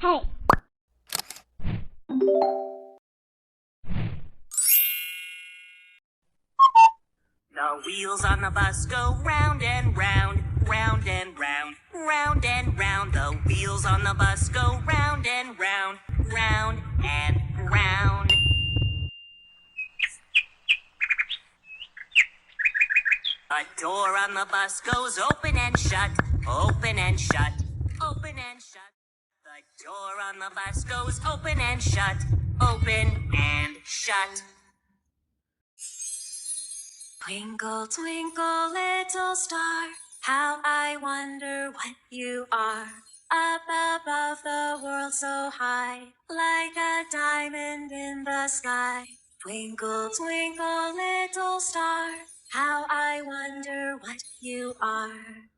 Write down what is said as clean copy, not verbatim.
Hey. The wheels on the bus go round and round, round and round, round and round. The wheels on the bus go round and round, round and round. A door on the bus goes open and shut, open and shut, open and shut. The door on the bus goes open and shut, open and shut. Twinkle, twinkle, little star, how I wonder what you are. Up above the world so high, like a diamond in the sky. Twinkle, twinkle, little star, how I wonder what you are.